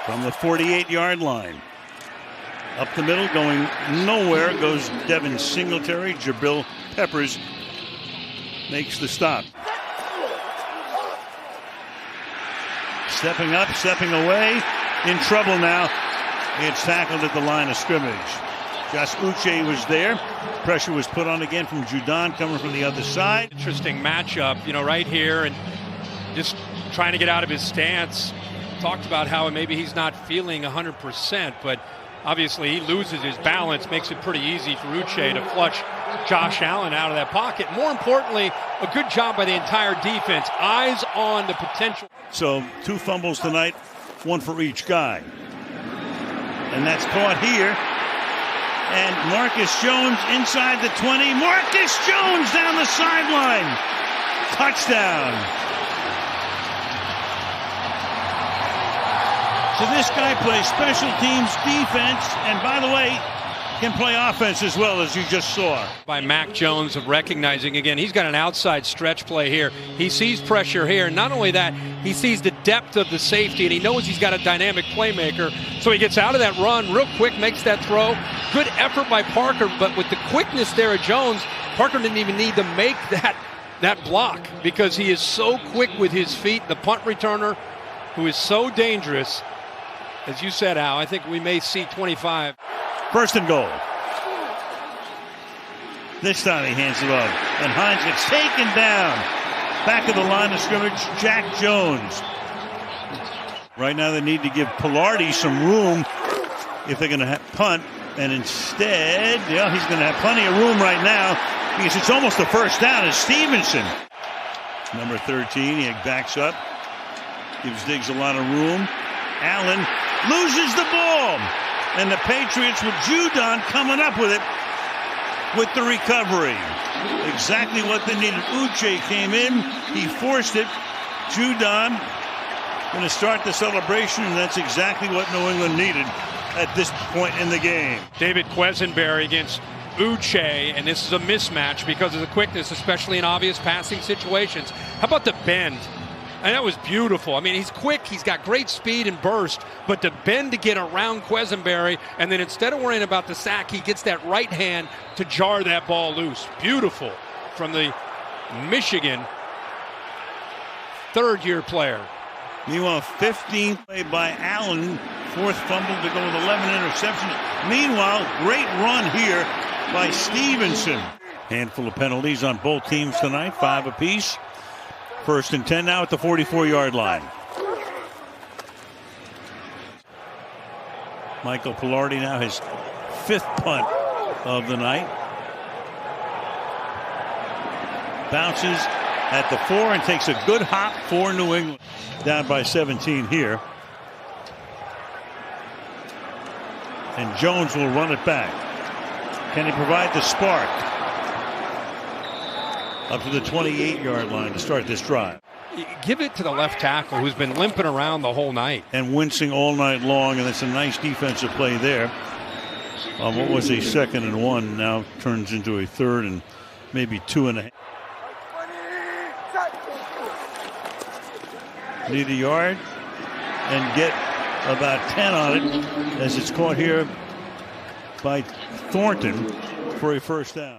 From the 48-yard line. Up the middle, going nowhere, goes Devin Singletary. Jabril Peppers makes the stop. Stepping up, stepping away. In trouble now. It's tackled at the line of scrimmage. Josh Uche was there. Pressure was put on again from Judon coming from the other side. Interesting matchup, right here, and just trying to get out of his stance. Talked about how maybe he's not feeling 100%, but obviously he loses his balance, makes it pretty easy for Uche to flush Josh Allen out of that pocket. More importantly, a good job by the entire defense. Eyes on the potential. So 2 fumbles tonight, 1 for each guy. And that's caught here. And Marcus Jones inside the 20. Marcus Jones down the sideline. Touchdown. So this guy plays special teams, defense, and by the way, can play offense as well, as you just saw. By Mac Jones of recognizing, again, he's got an outside stretch play here. He sees pressure here. Not only that, he sees the depth of the safety, and he knows he's got a dynamic playmaker. So he gets out of that run real quick, makes that throw. Good effort by Parker, but with the quickness there of Jones, Parker didn't even need to make that block because he is so quick with his feet. The punt returner, who is so dangerous. As you said, Al, I think we may see 25. First and goal. This time he hands it off. And Hines gets taken down. Back of the line of scrimmage, Jack Jones. Right now they need to give Pilardi some room if they're going to punt. And instead, he's going to have plenty of room right now because it's almost a first down. It's Stevenson. Number 13, he backs up. Gives Diggs a lot of room. Allen loses the ball. And the Patriots with Judon coming up with it with the recovery. Exactly what they needed. Uche came in. He forced it. Judon going to start the celebration, and that's exactly what New England needed at this point in the game. David Quesenberry against Uche, and this is a mismatch because of the quickness, especially in obvious passing situations. How about the bend? And that was beautiful. I mean, he's quick. He's got great speed and burst. But to bend to get around Quesenberry, and then instead of worrying about the sack, he gets that right hand to jar that ball loose. Beautiful from the Michigan third-year player. Meanwhile, 15th play by Allen. 4th fumble to go with 11 interceptions. Meanwhile, great run here by Stevenson. Handful of penalties on both teams tonight, 5 apiece. 1st and 10 now at the 44-yard line. Michael Pilardi now his 5th punt of the night. Bounces at the 4 and takes a good hop for New England. Down by 17 here. And Jones will run it back. Can he provide the spark? Up to the 28-yard line to start this drive. Give it to the left tackle who's been limping around the whole night. And wincing all night long, and it's a nice defensive play there. What was a 2nd and 1 now turns into a 3rd and maybe 2.5. Need a yard and get about 10 on it as it's caught here by Thornton for a first down.